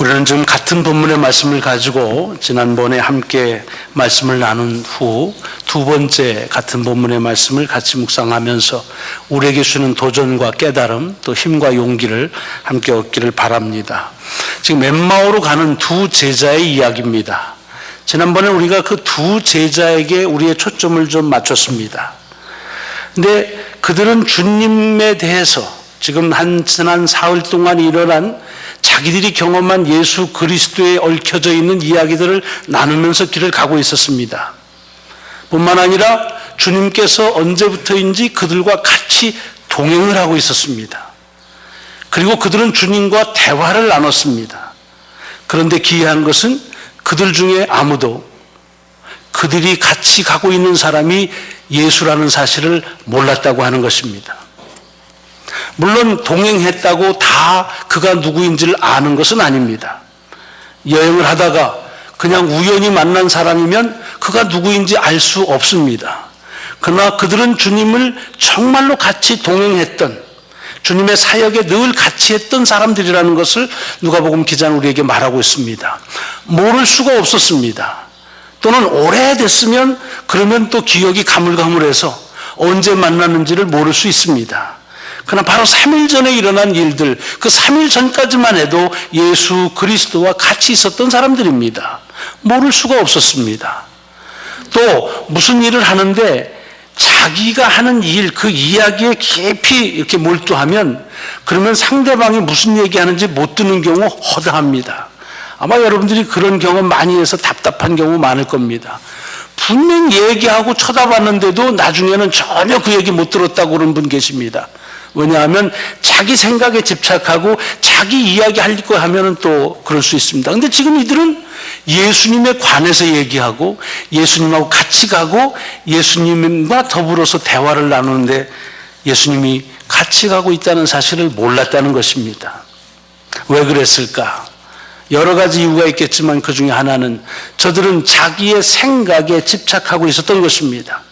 우리는 지금 같은 본문의 말씀을 가지고 지난번에 함께 말씀을 나눈 후 두 번째 같은 본문의 말씀을 같이 묵상하면서 우리에게 주는 도전과 깨달음 또 힘과 용기를 함께 얻기를 바랍니다. 지금 엠마오로 가는 두 제자의 이야기입니다. 지난번에 우리가 그 두 제자에게 우리의 초점을 좀 맞췄습니다. 근데 그들은 주님에 대해서 지금 지난 사흘 동안 일어난 자기들이 경험한 예수 그리스도에 얽혀져 있는 이야기들을 나누면서 길을 가고 있었습니다. 뿐만 아니라 주님께서 언제부터인지 그들과 같이 동행을 하고 있었습니다. 그리고 그들은 주님과 대화를 나눴습니다. 그런데 기이한 것은 그들 중에 아무도 그들이 같이 가고 있는 사람이 예수라는 사실을 몰랐다고 하는 것입니다. 물론 동행했다고 다 그가 누구인지를 아는 것은 아닙니다. 여행을 하다가 그냥 우연히 만난 사람이면 그가 누구인지 알 수 없습니다. 그러나 그들은 주님을 정말로 같이 동행했던, 주님의 사역에 늘 같이 했던 사람들이라는 것을 누가복음 기자는 우리에게 말하고 있습니다. 모를 수가 없었습니다. 또는 오래됐으면 그러면 또 기억이 가물가물해서 언제 만났는지를 모를 수 있습니다. 그러나 바로 3일 전에 일어난 일들, 그 3일 전까지만 해도 예수 그리스도와 같이 있었던 사람들입니다. 모를 수가 없었습니다. 또 무슨 일을 하는데 자기가 하는 일, 그 이야기에 깊이 이렇게 몰두하면 그러면 상대방이 무슨 얘기하는지 못 듣는 경우 허다합니다. 아마 여러분들이 그런 경험 많이 해서 답답한 경우 많을 겁니다. 분명 얘기하고 쳐다봤는데도 나중에는 전혀 그 얘기 못 들었다고 그러는 분 계십니다. 왜냐하면 자기 생각에 집착하고 자기 이야기 할 거 하면은 또 그럴 수 있습니다. 근데 지금 이들은 예수님에 관해서 얘기하고 예수님하고 같이 가고 예수님과 더불어서 대화를 나누는데 예수님이 같이 가고 있다는 사실을 몰랐다는 것입니다. 왜 그랬을까? 여러 가지 이유가 있겠지만 그 중에 하나는 저들은 자기의 생각에 집착하고 있었던 것입니다.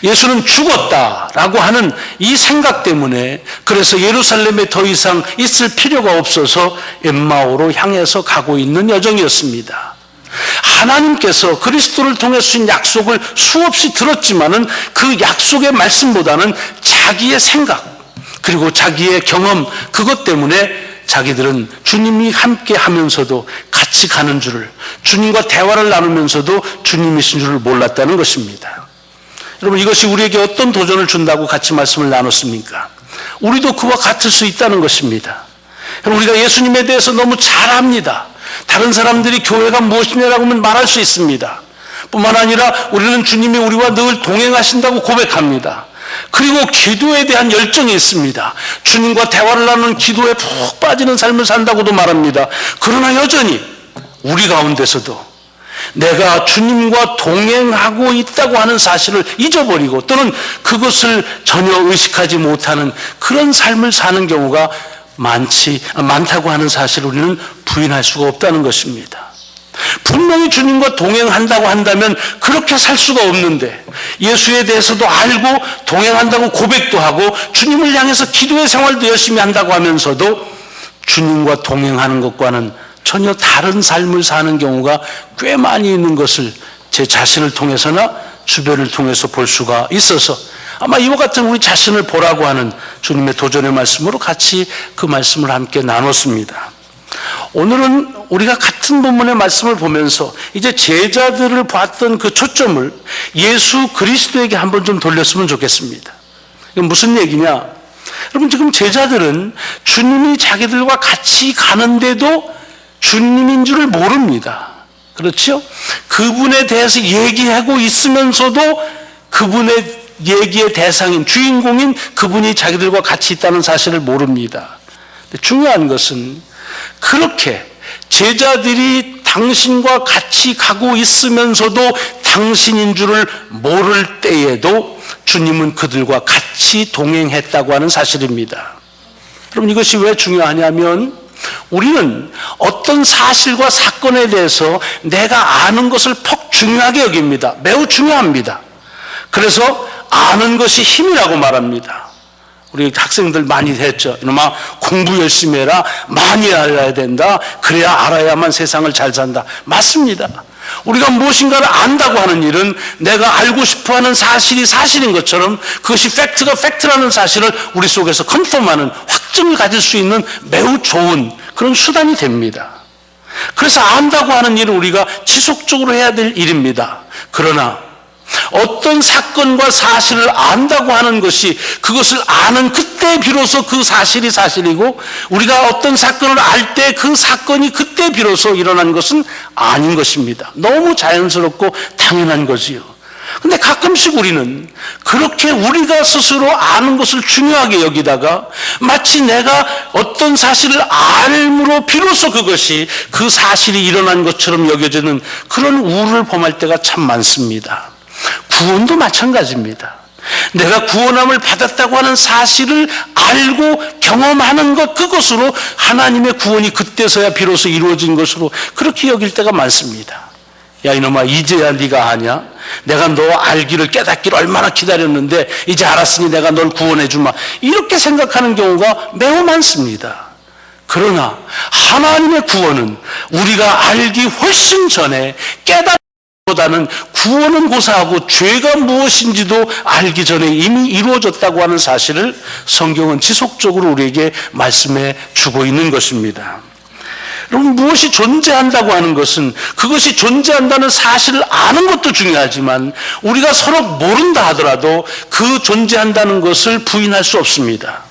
예수는 죽었다라고 하는 이 생각 때문에 그래서 예루살렘에 더 이상 있을 필요가 없어서 엠마오로 향해서 가고 있는 여정이었습니다. 하나님께서 그리스도를 통해 주신 약속을 수없이 들었지만은 그 약속의 말씀보다는 자기의 생각 그리고 자기의 경험 그것 때문에 자기들은 주님이 함께 하면서도 같이 가는 줄을 주님과 대화를 나누면서도 주님이신 줄을 몰랐다는 것입니다. 여러분 이것이 우리에게 어떤 도전을 준다고 같이 말씀을 나눴습니까? 우리도 그와 같을 수 있다는 것입니다. 우리가 예수님에 대해서 너무 잘 압니다. 다른 사람들이 교회가 무엇이냐라고 하면 말할 수 있습니다. 뿐만 아니라 우리는 주님이 우리와 늘 동행하신다고 고백합니다. 그리고 기도에 대한 열정이 있습니다. 주님과 대화를 나누는 기도에 푹 빠지는 삶을 산다고도 말합니다. 그러나 여전히 우리 가운데서도 내가 주님과 동행하고 있다고 하는 사실을 잊어버리고 또는 그것을 전혀 의식하지 못하는 그런 삶을 사는 경우가 많다고 하는 사실을 우리는 부인할 수가 없다는 것입니다. 분명히 주님과 동행한다고 한다면 그렇게 살 수가 없는데 예수에 대해서도 알고 동행한다고 고백도 하고 주님을 향해서 기도의 생활도 열심히 한다고 하면서도 주님과 동행하는 것과는 전혀 다른 삶을 사는 경우가 꽤 많이 있는 것을 제 자신을 통해서나 주변을 통해서 볼 수가 있어서 아마 이와 같은 우리 자신을 보라고 하는 주님의 도전의 말씀으로 같이 그 말씀을 함께 나눴습니다. 오늘은 우리가 같은 본문의 말씀을 보면서 이제 제자들을 봤던 그 초점을 예수 그리스도에게 한번 좀 돌렸으면 좋겠습니다. 이건 무슨 얘기냐? 여러분 지금 제자들은 주님이 자기들과 같이 가는데도 주님인 줄을 모릅니다. 그렇죠? 그분에 대해서 얘기하고 있으면서도 그분의 얘기의 대상인 주인공인 그분이 자기들과 같이 있다는 사실을 모릅니다. 근데 중요한 것은 그렇게 제자들이 당신과 같이 가고 있으면서도 당신인 줄을 모를 때에도 주님은 그들과 같이 동행했다고 하는 사실입니다. 그럼 이것이 왜 중요하냐면 우리는 어떤 사실과 사건에 대해서 내가 아는 것을 퍽 중요하게 여깁니다. 매우 중요합니다. 그래서 아는 것이 힘이라고 말합니다. 우리 학생들 많이 했죠. 이놈아 공부 열심히 해라. 많이 알아야 된다. 그래야 알아야만 세상을 잘 산다. 맞습니다. 우리가 무엇인가를 안다고 하는 일은 내가 알고 싶어하는 사실이 사실인 것처럼 그것이 팩트가 팩트라는 사실을 우리 속에서 컨펌하는 확증을 가질 수 있는 매우 좋은 그런 수단이 됩니다. 그래서 안다고 하는 일은 우리가 지속적으로 해야 될 일입니다. 그러나 어떤 사건과 사실을 안다고 하는 것이 그것을 아는 그때 비로소 그 사실이 사실이고 우리가 어떤 사건을 알 때 그 사건이 그때 비로소 일어난 것은 아닌 것입니다. 너무 자연스럽고 당연한 거지요. 근데 가끔씩 우리는 그렇게 우리가 스스로 아는 것을 중요하게 여기다가 마치 내가 어떤 사실을 알므로 비로소 그것이 그 사실이 일어난 것처럼 여겨지는 그런 우를 범할 때가 참 많습니다. 구원도 마찬가지입니다. 내가 구원함을 받았다고 하는 사실을 알고 경험하는 것 그것으로 하나님의 구원이 그때서야 비로소 이루어진 것으로 그렇게 여길 때가 많습니다. 야 이놈아 이제야 네가 아냐? 내가 너 알기를 깨닫기를 얼마나 기다렸는데 이제 알았으니 내가 널 구원해 주마. 이렇게 생각하는 경우가 매우 많습니다. 그러나 하나님의 구원은 우리가 알기 훨씬 전에 보다는 구원은 고사하고 죄가 무엇인지도 알기 전에 이미 이루어졌다고 하는 사실을 성경은 지속적으로 우리에게 말씀해 주고 있는 것입니다. 여러분 무엇이 존재한다고 하는 것은 그것이 존재한다는 사실을 아는 것도 중요하지만 우리가 서로 모른다 하더라도 그 존재한다는 것을 부인할 수 없습니다.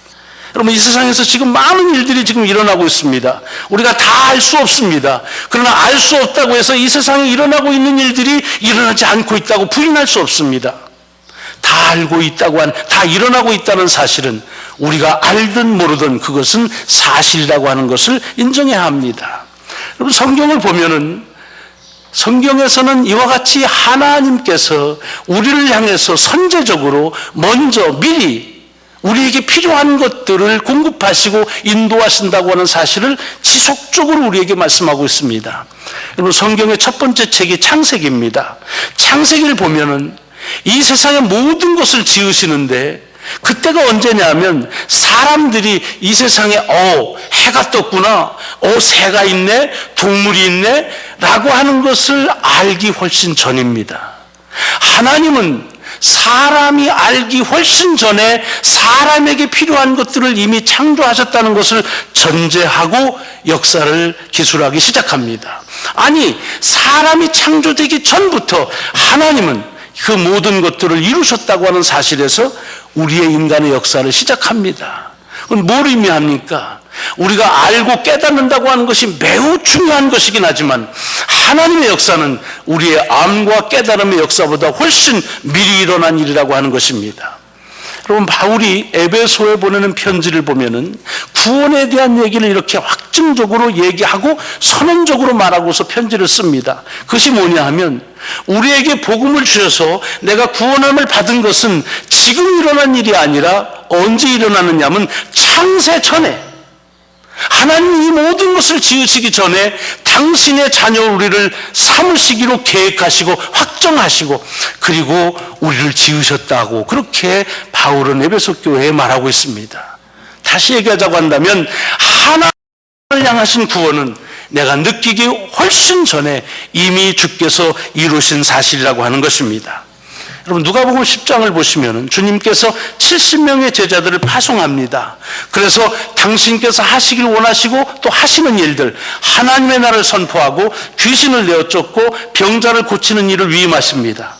여러분 이 세상에서 지금 많은 일들이 지금 일어나고 있습니다. 우리가 다 알 수 없습니다. 그러나 알 수 없다고 해서 이 세상에 일어나고 있는 일들이 일어나지 않고 있다고 부인할 수 없습니다. 다 알고 있다고 다 일어나고 있다는 사실은 우리가 알든 모르든 그것은 사실이라고 하는 것을 인정해야 합니다. 여러분 성경을 보면은 성경에서는 이와 같이 하나님께서 우리를 향해서 선제적으로 먼저 미리 우리에게 필요한 것들을 공급하시고 인도하신다고 하는 사실을 지속적으로 우리에게 말씀하고 있습니다. 여러분 성경의 첫 번째 책이 창세기입니다. 창세기를 보면은 이 세상의 모든 것을 지으시는데 그때가 언제냐면 사람들이 이 세상에 해가 떴구나, 새가 있네, 동물이 있네 라고 하는 것을 알기 훨씬 전입니다. 하나님은 사람이 알기 훨씬 전에 사람에게 필요한 것들을 이미 창조하셨다는 것을 전제하고 역사를 기술하기 시작합니다. 아니 사람이 창조되기 전부터 하나님은 그 모든 것들을 이루셨다고 하는 사실에서 우리의 인간의 역사를 시작합니다. 그건 뭘 의미합니까? 우리가 알고 깨닫는다고 하는 것이 매우 중요한 것이긴 하지만 하나님의 역사는 우리의 암과 깨달음의 역사보다 훨씬 미리 일어난 일이라고 하는 것입니다. 여러분 바울이 에베소에 보내는 편지를 보면은 구원에 대한 얘기를 이렇게 확증적으로 얘기하고 선언적으로 말하고서 편지를 씁니다. 그것이 뭐냐 하면 우리에게 복음을 주셔서 내가 구원함을 받은 것은 지금 일어난 일이 아니라 언제 일어나느냐 하면 창세 전에 하나님이 이 모든 것을 지으시기 전에 당신의 자녀 우리를 삼으시기로 계획하시고 확정하시고 그리고 우리를 지으셨다고 그렇게 바울은 에베소 교회에 말하고 있습니다. 다시 얘기하자고 한다면 하나님을 향하신 구원은 내가 느끼기 훨씬 전에 이미 주께서 이루신 사실이라고 하는 것입니다. 여러분 누가복음 10장을 보시면 주님께서 70명의 제자들을 파송합니다. 그래서 당신께서 하시길 원하시고 또 하시는 일들 하나님의 나라를 선포하고 귀신을 내어 쫓고 병자를 고치는 일을 위임하십니다.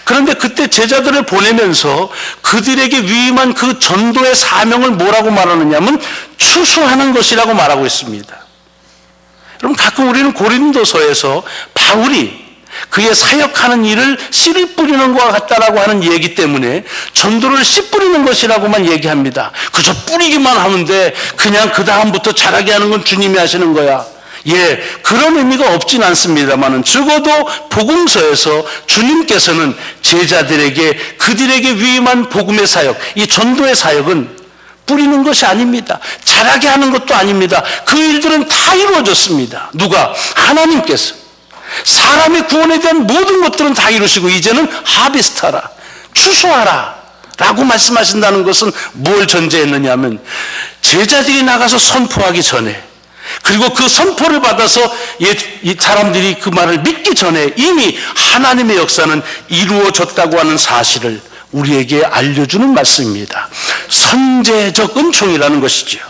그런데 그때 제자들을 보내면서 그들에게 위임한 그 전도의 사명을 뭐라고 말하느냐면 추수하는 것이라고 말하고 있습니다. 여러분 가끔 우리는 고린도서에서 바울이 그의 사역하는 일을 씨를 뿌리는 것과 같다라고 하는 얘기 때문에 전도를 씨 뿌리는 것이라고만 얘기합니다. 그저 뿌리기만 하면 돼. 그냥 그 다음부터 자라게 하는 건 주님이 하시는 거야. 그런 의미가 없진 않습니다만은 적어도 복음서에서 주님께서는 제자들에게 그들에게 위임한 복음의 사역, 이 전도의 사역은 뿌리는 것이 아닙니다. 자라게 하는 것도 아닙니다. 그 일들은 다 이루어졌습니다. 누가? 하나님께서. 사람의 구원에 대한 모든 것들은 다 이루시고 이제는 하비스트하라, 추수하라 라고 말씀하신다는 것은 뭘 전제했느냐 하면 제자들이 나가서 선포하기 전에, 그리고 그 선포를 받아서 이 사람들이 그 말을 믿기 전에 이미 하나님의 역사는 이루어졌다고 하는 사실을 우리에게 알려주는 말씀입니다. 선제적 은총이라는 것이죠.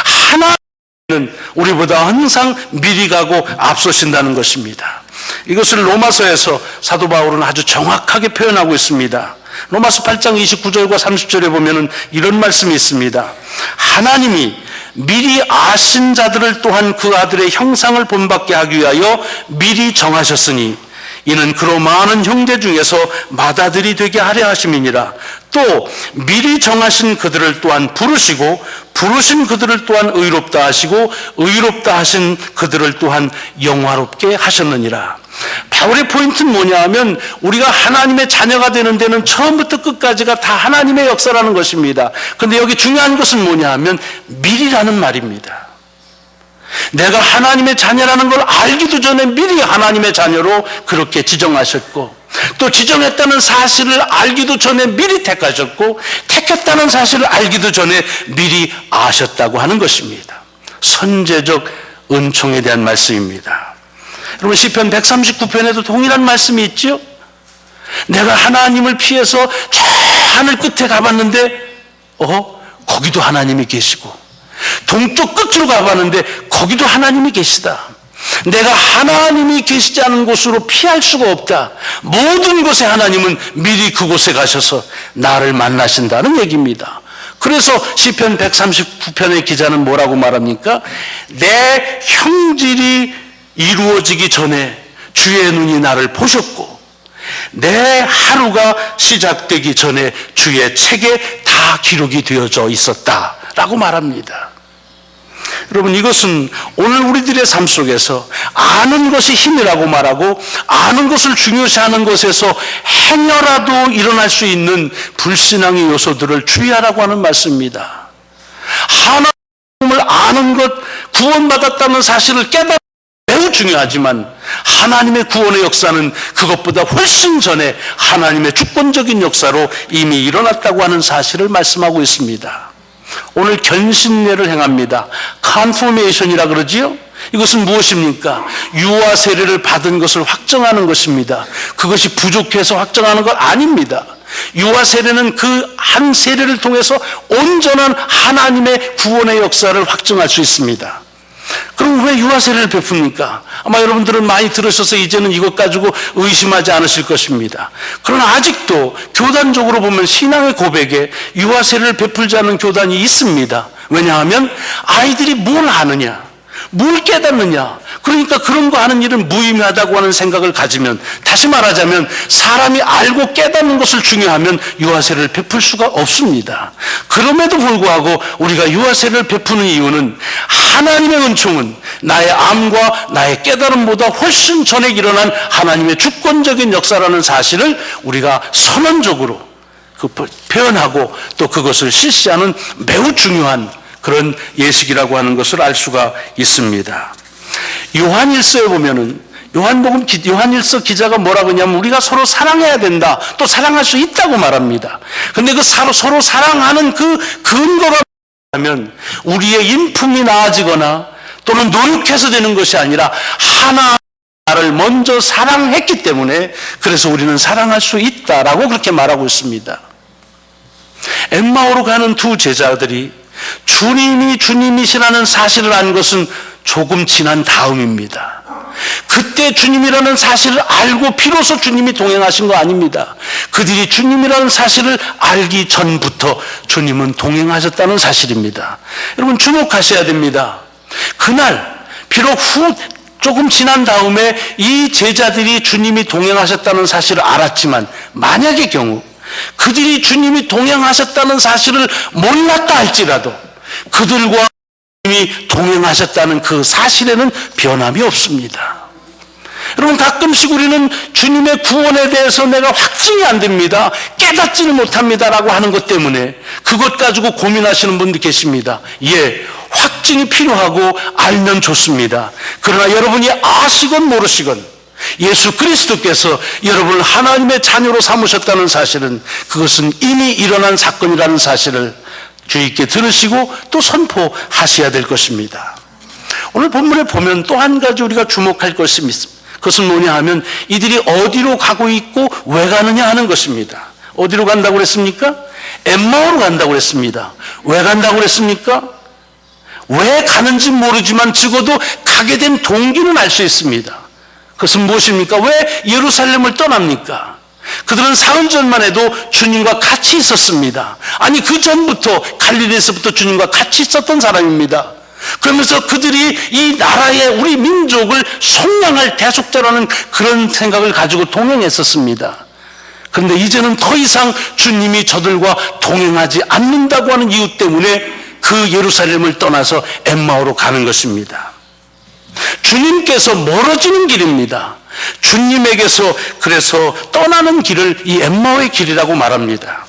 하나님은 우리보다 항상 미리 가고 앞서신다는 것입니다. 이것을 로마서에서 사도 바울은 아주 정확하게 표현하고 있습니다. 로마서 8장 29절과 30절에 보면은 이런 말씀이 있습니다. 하나님이 미리 아신 자들을 또한 그 아들의 형상을 본받게 하기 위하여 미리 정하셨으니 이는 그로 많은 형제 중에서 맏아들이 되게 하려 하심이니라. 또 미리 정하신 그들을 또한 부르시고 부르신 그들을 또한 의롭다 하시고 의롭다 하신 그들을 또한 영화롭게 하셨느니라. 바울의 포인트는 뭐냐 하면 우리가 하나님의 자녀가 되는 데는 처음부터 끝까지가 다 하나님의 역사라는 것입니다. 그런데 여기 중요한 것은 뭐냐 하면 미리라는 말입니다. 내가 하나님의 자녀라는 걸 알기도 전에 미리 하나님의 자녀로 그렇게 지정하셨고, 또 지정했다는 사실을 알기도 전에 미리 택하셨고, 택했다는 사실을 알기도 전에 미리 아셨다고 하는 것입니다. 선제적 은총에 대한 말씀입니다. 여러분, 시편 139편에도 동일한 말씀이 있죠. 내가 하나님을 피해서 저 하늘 끝에 가봤는데 거기도 하나님이 계시고, 동쪽 끝으로 가봤는데 거기도 하나님이 계시다. 내가 하나님이 계시지 않은 곳으로 피할 수가 없다. 모든 곳에 하나님은 미리 그곳에 가셔서 나를 만나신다는 얘기입니다. 그래서 시편 139편의 기자는 뭐라고 말합니까? 내 형질이 이루어지기 전에 주의 눈이 나를 보셨고, 내 하루가 시작되기 전에 주의 책에 다 기록이 되어져 있었다라고 말합니다. 여러분, 이것은 오늘 우리들의 삶 속에서 아는 것이 힘이라고 말하고 아는 것을 중요시하는 것에서 행여라도 일어날 수 있는 불신앙의 요소들을 주의하라고 하는 말씀입니다. 하나님을 아는 것, 구원받았다는 사실을 깨달는 매우 중요하지만 하나님의 구원의 역사는 그것보다 훨씬 전에 하나님의 주권적인 역사로 이미 일어났다고 하는 사실을 말씀하고 있습니다. 오늘 견신례를 행합니다. 컨포메이션이라 그러지요? 이것은 무엇입니까? 유아 세례를 받은 것을 확정하는 것입니다. 그것이 부족해서 확정하는 것 아닙니다. 유아 세례는 그 한 세례를 통해서 온전한 하나님의 구원의 역사를 확정할 수 있습니다. 그럼 왜 유아 세례를 베풉니까? 아마 여러분들은 많이 들으셔서 이제는 이것 가지고 의심하지 않으실 것입니다. 그러나 아직도 교단적으로 보면 신앙의 고백에 유아 세례를 베풀지 않는 교단이 있습니다. 왜냐하면 아이들이 뭘 아느냐, 뭘 깨닫느냐, 그러니까 그런 거 하는 일은 무의미하다고 하는 생각을 가지면, 다시 말하자면 사람이 알고 깨닫는 것을 중요하면 유아세를 베풀 수가 없습니다. 그럼에도 불구하고 우리가 유아세를 베푸는 이유는 하나님의 은총은 나의 암과 나의 깨달음보다 훨씬 전에 일어난 하나님의 주권적인 역사라는 사실을 우리가 선언적으로 표현하고 또 그것을 실시하는 매우 중요한 그런 예식이라고 하는 것을 알 수가 있습니다. 요한일서에 보면은 요한일서 기자가 뭐라고 하냐면 우리가 서로 사랑해야 된다, 또 사랑할 수 있다고 말합니다. 그런데 그 서로 사랑하는 그 근거가 뭐냐면 우리의 인품이 나아지거나 또는 노력해서 되는 것이 아니라 하나를 먼저 사랑했기 때문에 그래서 우리는 사랑할 수 있다라고 그렇게 말하고 있습니다. 엠마오로 가는 두 제자들이 주님이 주님이시라는 사실을 안 것은 조금 지난 다음입니다. 그때 주님이라는 사실을 알고 비로소 주님이 동행하신 거 아닙니다. 그들이 주님이라는 사실을 알기 전부터 주님은 동행하셨다는 사실입니다. 여러분 주목하셔야 됩니다. 그날 비록 조금 지난 다음에 이 제자들이 주님이 동행하셨다는 사실을 알았지만 만약의 경우 그들이 주님이 동행하셨다는 사실을 몰랐다 할지라도 그들과 주님이 동행하셨다는 그 사실에는 변함이 없습니다. 여러분 가끔씩 우리는 주님의 구원에 대해서 내가 확증이 안 됩니다, 깨닫지는 못합니다라고 하는 것 때문에 그것 가지고 고민하시는 분들 계십니다. 예, 확증이 필요하고 알면 좋습니다. 그러나 여러분이 아시건 모르시건 예수 그리스도께서 여러분을 하나님의 자녀로 삼으셨다는 사실은, 그것은 이미 일어난 사건이라는 사실을 주의 있게 들으시고 또 선포하셔야 될 것입니다. 오늘 본문에 보면 또 한 가지 우리가 주목할 것이 있습니다. 그것은 뭐냐 하면 이들이 어디로 가고 있고 왜 가느냐 하는 것입니다. 어디로 간다고 그랬습니까? 엠마오로 간다고 그랬습니다. 왜 간다고 그랬습니까? 왜 가는지 모르지만 적어도 가게 된 동기는 알 수 있습니다. 그것은 무엇입니까? 왜 예루살렘을 떠납니까? 그들은 사흘 전만 해도 주님과 같이 있었습니다. 아니, 그 전부터 갈릴리에서부터 주님과 같이 있었던 사람입니다. 그러면서 그들이 이 나라의 우리 민족을 속량할 대속자라는 그런 생각을 가지고 동행했었습니다. 그런데 이제는 더 이상 주님이 저들과 동행하지 않는다고 하는 이유 때문에 그 예루살렘을 떠나서 엠마오로 가는 것입니다. 주님께서 멀어지는 길입니다. 주님에게서 그래서 떠나는 길을 이 엠마오의 길이라고 말합니다.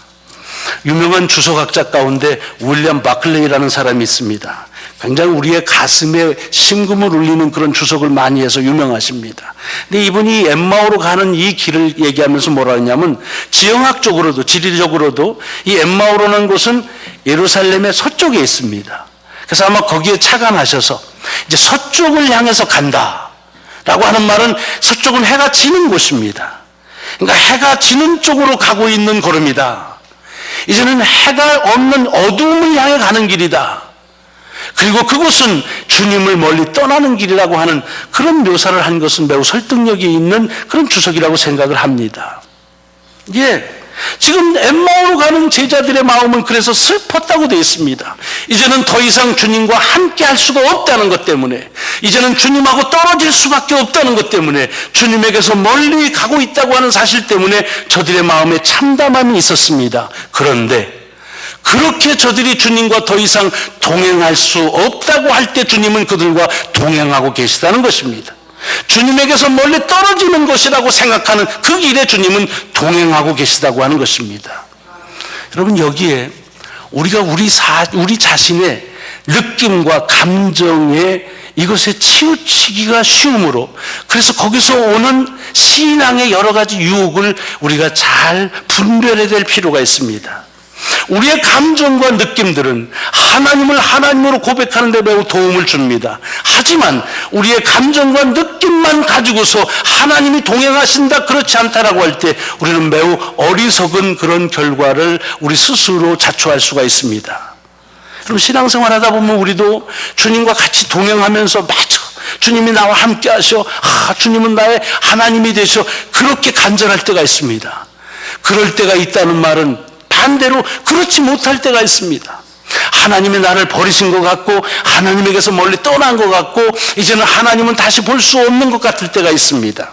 유명한 주석학자 가운데 윌리엄 바클레이라는 사람이 있습니다. 굉장히 우리의 가슴에 심금을 울리는 그런 주석을 많이 해서 유명하십니다. 근데 이분이 엠마오로 가는 이 길을 얘기하면서 뭐라 하냐면, 지형학적으로도 지리적으로도 이 엠마오라는 곳은 예루살렘의 서쪽에 있습니다. 그래서 아마 거기에 착안하셔서 이제 서쪽을 향해서 간다 라고 하는 말은, 서쪽은 해가 지는 곳입니다. 그러니까 해가 지는 쪽으로 가고 있는 걸음이다. 이제는 해가 없는 어두움을 향해 가는 길이다. 그리고 그곳은 주님을 멀리 떠나는 길이라고 하는 그런 묘사를 한 것은 매우 설득력이 있는 그런 주석이라고 생각을 합니다. 지금 엠마오로 가는 제자들의 마음은 그래서 슬펐다고 되어 있습니다. 이제는 더 이상 주님과 함께 할 수가 없다는 것 때문에, 이제는 주님하고 떨어질 수밖에 없다는 것 때문에, 주님에게서 멀리 가고 있다고 하는 사실 때문에 저들의 마음에 참담함이 있었습니다. 그런데 그렇게 저들이 주님과 더 이상 동행할 수 없다고 할 때 주님은 그들과 동행하고 계시다는 것입니다. 주님에게서 멀리 떨어지는 것이라고 생각하는 그 길에 주님은 동행하고 계시다고 하는 것입니다. 여러분, 여기에 우리가 우리 자신의 느낌과 감정에 이것에 치우치기가 쉬우므로, 그래서 거기서 오는 신앙의 여러 가지 유혹을 우리가 잘 분별해야 될 필요가 있습니다. 우리의 감정과 느낌들은 하나님을 하나님으로 고백하는 데 매우 도움을 줍니다. 하지만 우리의 감정과 느낌만 가지고서 하나님이 동행하신다, 그렇지 않다라고 할 때 우리는 매우 어리석은 그런 결과를 우리 스스로 자초할 수가 있습니다. 그럼 신앙생활 하다 보면 우리도 주님과 같이 동행하면서, 맞아, 주님이 나와 함께 하셔, 주님은 나의 하나님이 되셔, 그렇게 간절할 때가 있습니다. 그럴 때가 있다는 말은 반대로 그렇지 못할 때가 있습니다. 하나님이 나를 버리신 것 같고, 하나님에게서 멀리 떠난 것 같고, 이제는 하나님은 다시 볼 수 없는 것 같을 때가 있습니다.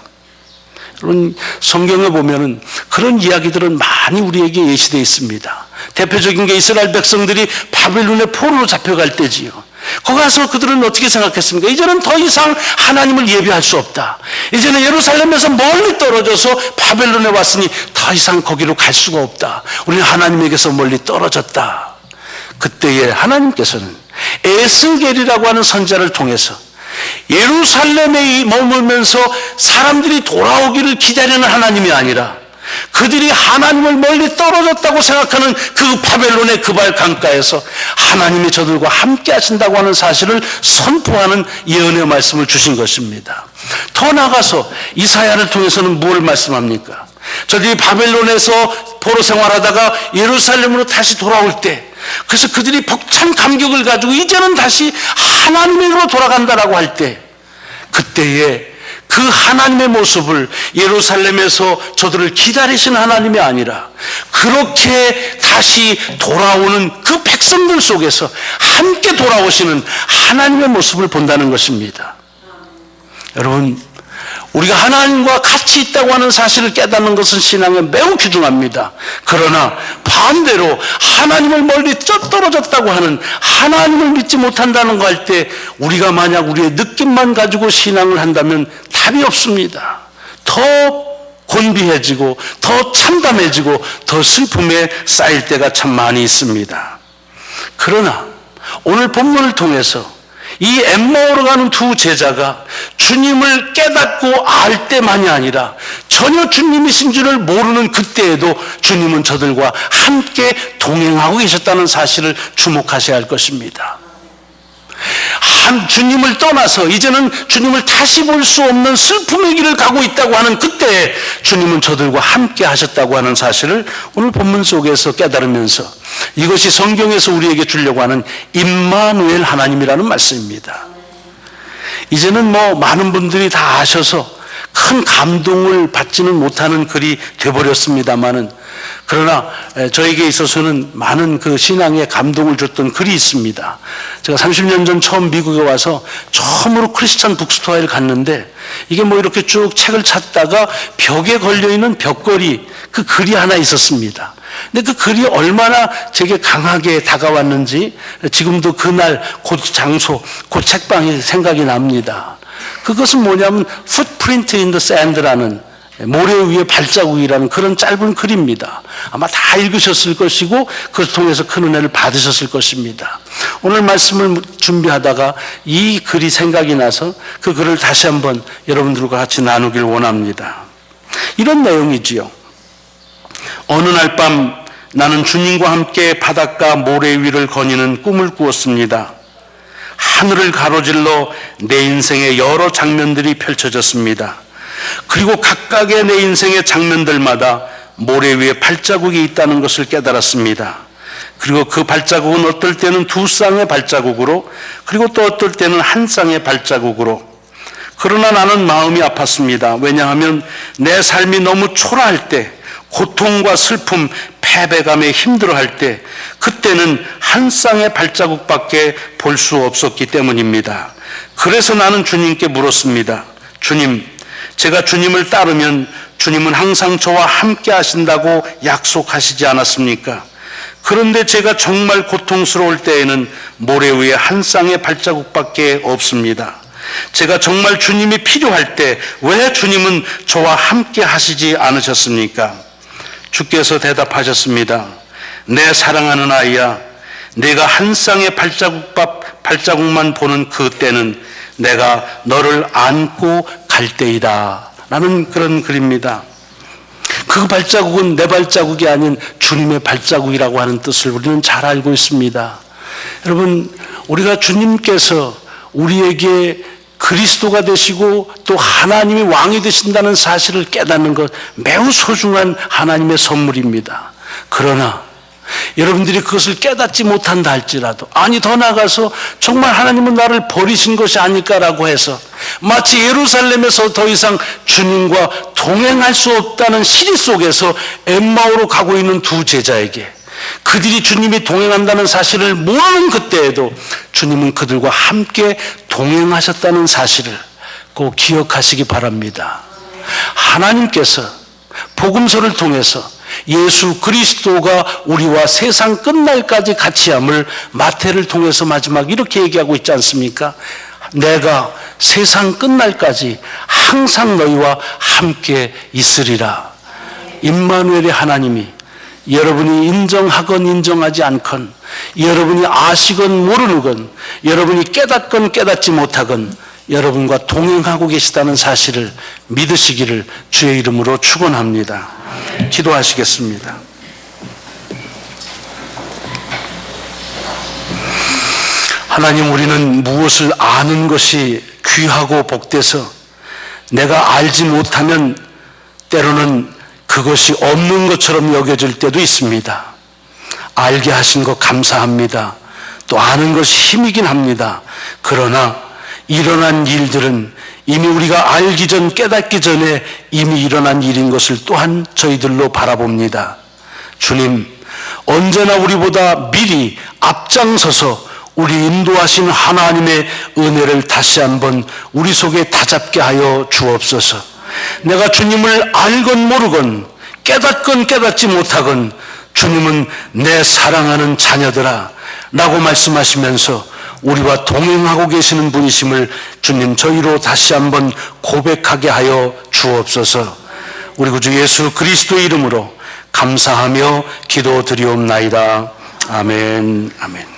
여러분, 성경에 보면은 그런 이야기들은 많이 우리에게 예시되어 있습니다. 대표적인 게 이스라엘 백성들이 바벨론의 포로로 잡혀갈 때지요. 거기 가서 그들은 어떻게 생각했습니까? 이제는 더 이상 하나님을 예배할 수 없다. 이제는 예루살렘에서 멀리 떨어져서 바벨론에 왔으니 더 이상 거기로 갈 수가 없다. 우리는 하나님에게서 멀리 떨어졌다. 그때에 하나님께서는 에스겔이라고 하는 선지자를 통해서 예루살렘에 머물면서 사람들이 돌아오기를 기다리는 하나님이 아니라, 그들이 하나님을 멀리 떨어졌다고 생각하는 그 바벨론의 그발 강가에서 하나님이 저들과 함께 하신다고 하는 사실을 선포하는 예언의 말씀을 주신 것입니다. 더 나아가서 이사야를 통해서는 뭘 말씀합니까? 저들이 바벨론에서 포로 생활하다가 예루살렘으로 다시 돌아올 때, 그래서 그들이 벅찬 감격을 가지고 이제는 다시 하나님으로 돌아간다라고 할 때, 그때에 그 하나님의 모습을, 예루살렘에서 저들을 기다리신 하나님이 아니라 그렇게 다시 돌아오는 그 백성들 속에서 함께 돌아오시는 하나님의 모습을 본다는 것입니다. 여러분, 우리가 하나님과 같이 있다고 하는 사실을 깨닫는 것은 신앙에 매우 귀중합니다. 그러나 반대로 하나님을 멀리 떨어졌다고 하는, 하나님을 믿지 못한다는 거 할 때 우리가 만약 우리의 느낌만 가지고 신앙을 한다면 답이 없습니다. 더 곤비해지고 더 참담해지고 더 슬픔에 쌓일 때가 참 많이 있습니다. 그러나 오늘 본문을 통해서 이 엠마오로 가는 두 제자가 주님을 깨닫고 알 때만이 아니라 전혀 주님이신 줄을 모르는 그때에도 주님은 저들과 함께 동행하고 계셨다는 사실을 주목하셔야 할 것입니다. 주님을 떠나서 이제는 주님을 다시 볼 수 없는 슬픔의 길을 가고 있다고 하는 그때에 주님은 저들과 함께 하셨다고 하는 사실을 오늘 본문 속에서 깨달으면서 이것이 성경에서 우리에게 주려고 하는 임마누엘 하나님이라는 말씀입니다. 이제는 많은 분들이 다 아셔서 큰 감동을 받지는 못하는 글이 되어버렸습니다마는, 그러나 저에게 있어서는 많은 그 신앙에 감동을 줬던 글이 있습니다. 제가 30년 전 처음 미국에 와서 처음으로 크리스찬 북스토어를 갔는데, 이게 이렇게 쭉 책을 찾다가 벽에 걸려있는 벽걸이, 그 글이 하나 있었습니다. 근데 그 글이 얼마나 제게 강하게 다가왔는지 지금도 그날 그 장소, 그 책방이 생각이 납니다. 그것은 뭐냐면 Footprint in the Sand라는, 모래 위에 발자국이라는 그런 짧은 글입니다. 아마 다 읽으셨을 것이고 그것을 통해서 큰 은혜를 받으셨을 것입니다. 오늘 말씀을 준비하다가 이 글이 생각이 나서 그 글을 다시 한번 여러분들과 같이 나누길 원합니다. 이런 내용이지요. 어느 날 밤 나는 주님과 함께 바닷가 모래 위를 거니는 꿈을 꾸었습니다. 하늘을 가로질러 내 인생의 여러 장면들이 펼쳐졌습니다. 그리고 각각의 내 인생의 장면들마다 모래 위에 발자국이 있다는 것을 깨달았습니다. 그리고 그 발자국은 어떨 때는 두 쌍의 발자국으로, 그리고 또 어떨 때는 한 쌍의 발자국으로. 그러나 나는 마음이 아팠습니다. 왜냐하면 내 삶이 너무 초라할 때, 고통과 슬픔, 패배감에 힘들어할 때, 그때는 한 쌍의 발자국밖에 볼 수 없었기 때문입니다. 그래서 나는 주님께 물었습니다. 주님, 제가 주님을 따르면 주님은 항상 저와 함께 하신다고 약속하시지 않았습니까? 그런데 제가 정말 고통스러울 때에는 모래 위에 한 쌍의 발자국밖에 없습니다. 제가 정말 주님이 필요할 때 왜 주님은 저와 함께 하시지 않으셨습니까? 주께서 대답하셨습니다. 내 사랑하는 아이야, 내가 한 쌍의 발자국만 보는 그때는 내가 너를 안고 갈 때이다 라는 그런 글입니다. 그 발자국은 내 발자국이 아닌 주님의 발자국이라고 하는 뜻을 우리는 잘 알고 있습니다. 여러분, 우리가 주님께서 우리에게 그리스도가 되시고 또 하나님이 왕이 되신다는 사실을 깨닫는 것, 매우 소중한 하나님의 선물입니다. 그러나 여러분들이 그것을 깨닫지 못한다 할지라도, 아니 더 나아가서 정말 하나님은 나를 버리신 것이 아닐까라고 해서 마치 예루살렘에서 더 이상 주님과 동행할 수 없다는 시리 속에서 엠마오로 가고 있는 두 제자에게 그들이 주님이 동행한다는 사실을 모르는 그때에도 주님은 그들과 함께 동행하셨다는 사실을 꼭 기억하시기 바랍니다. 하나님께서 복음서를 통해서 예수 그리스도가 우리와 세상 끝날까지 같이함을 마태를 통해서 마지막 이렇게 얘기하고 있지 않습니까? 내가 세상 끝날까지 항상 너희와 함께 있으리라. 임마누엘의 하나님이 여러분이 인정하건 인정하지 않건, 여러분이 아시건 모르건, 여러분이 깨닫건 깨닫지 못하건 여러분과 동행하고 계시다는 사실을 믿으시기를 주의 이름으로 축원합니다. 기도하시겠습니다. 하나님, 우리는 무엇을 아는 것이 귀하고 복돼서 내가 알지 못하면 때로는 그것이 없는 것처럼 여겨질 때도 있습니다. 알게 하신 것 감사합니다. 또 아는 것이 힘이긴 합니다. 그러나 일어난 일들은 이미 우리가 알기 전, 깨닫기 전에 이미 일어난 일인 것을 또한 저희들로 바라봅니다. 주님, 언제나 우리보다 미리 앞장서서 우리 인도하신 하나님의 은혜를 다시 한번 우리 속에 다잡게 하여 주옵소서. 내가 주님을 알건 모르건, 깨닫건 깨닫지 못하건 주님은 내 사랑하는 자녀들아 라고 말씀하시면서 우리와 동행하고 계시는 분이심을 주님 저희로 다시 한번 고백하게 하여 주옵소서. 우리 구주 예수 그리스도의 이름으로 감사하며 기도드리옵나이다. 아멘. 아멘.